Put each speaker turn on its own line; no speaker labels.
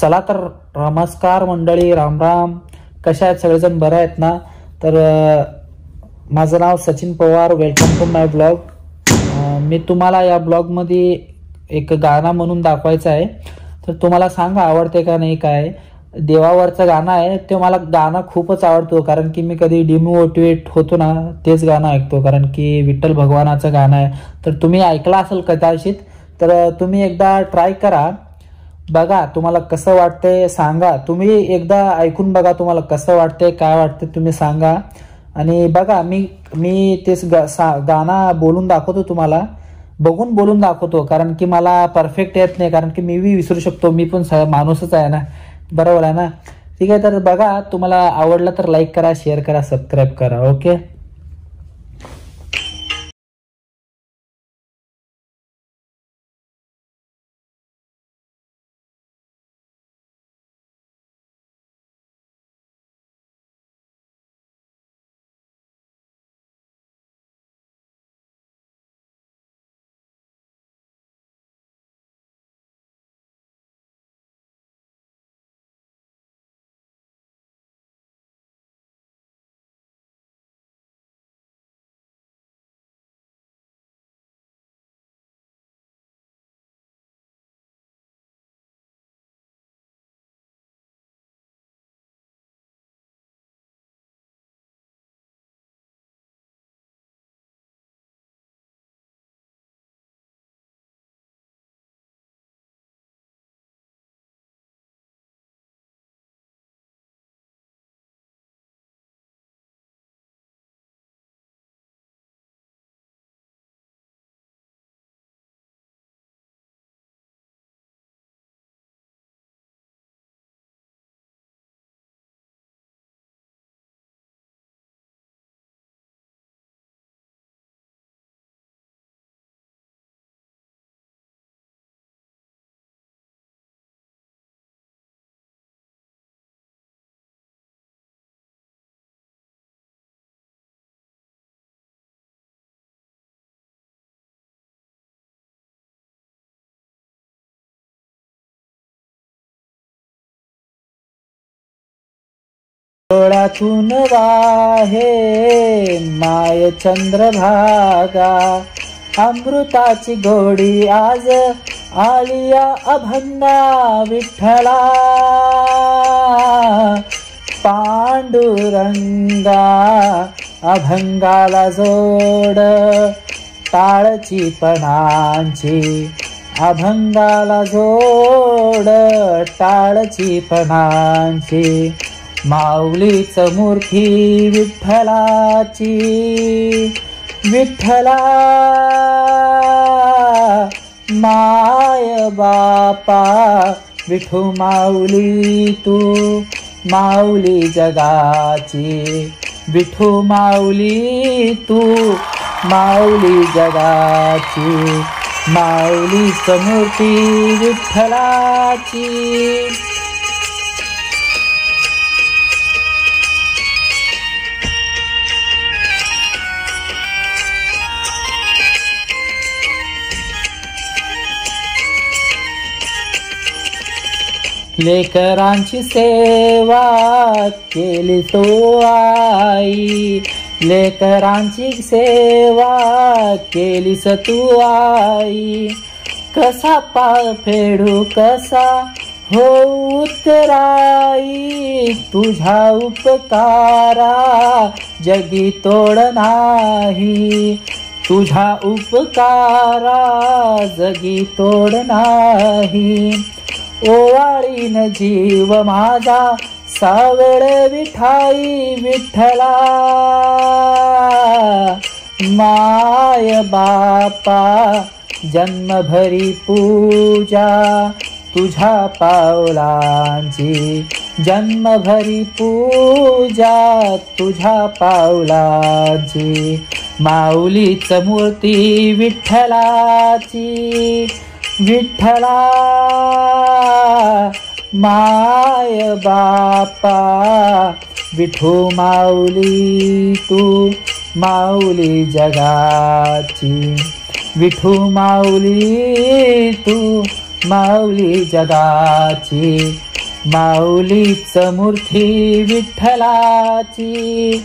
चला तर नमस्कार मंडळी, राम राम. कशा आहेत सगळेजण? बरं आहेत ना? तर माझं नाव Sachin Pawar. Welcome to my blog. मी तुम्हाला या ब्लॉगमध्ये एक गाणं म्हणून दाखवायचं आहे. तर तुम्हाला सांगा आवडते का नाही. काय देवावरचं गाणं आहे ते. मला गाणं खूपच आवडतो, कारण की मी कधी डिमोटिवेट होतो ना तेच गाणं ऐकतो, कारण की विठ्ठल भगवानाचं गाणं आहे. तर तुम्ही ऐकलं असेल कदाचित, तर तुम्ही एकदा ट्राय करा, बघा तुम्हाला कसं वाटतंय सांगा. तुम्ही एकदा ऐकून बघा, तुम्हाला कसं वाटतंय काय वाटतंय तुम्ही सांगा. आणि बघा मी तेच गाणं बोलून दाखवतो तुम्हाला, बघून बोलून दाखवतो, कारण की मला परफेक्ट येत नाही, कारण की मी विसरू शकतो. मी पण माणूसच आहे ना, बरोबर आहे ना? ठीक आहे, तर बघा तुम्हाला आवडलं तर लाईक करा, शेअर करा, सबस्क्राईब करा. ओके. डोळ्यातून वाहे माय चंद्रभागा, अमृताची गोडी आज आलिया अभंगा. विठ्ठला पांडुरंगा, अभंगाला जोड टाळची पणांची, अभंगाला जोड टाळची पणांची. माऊलीच मूर्ती विठ्ठलाची, विठ्ठला माय बापा. विठू माऊली तू माऊली जगाची, विठू माऊली तू माऊली जगाची. माऊलीच मूर्ती विठ्ठलाची. लेकरांची सेवा केली तो आई, लेकरांची सेवा केलीस तू आई. कसा पाय फेडू कसा हो उतराई, तुझ्या उपकारा जगी तोड नाही, तुझ्या उपकारा जगी तोड नाही. ओवाळीन जीव माझा सावेळ विठाई, विठ्ठला माय बापा. जन्मभरी पूजा तुझ्या पावलांची, जन्मभरी पूजा तुझ्या पावलांची. माऊलीच मूर्ती विठ्ठलाची, विठ्ठला माय बापा. विठू माऊली तू माऊली जगाची, विठू माऊली तू माऊली जगाची, माऊलीच मूर्ती विठ्ठलाची.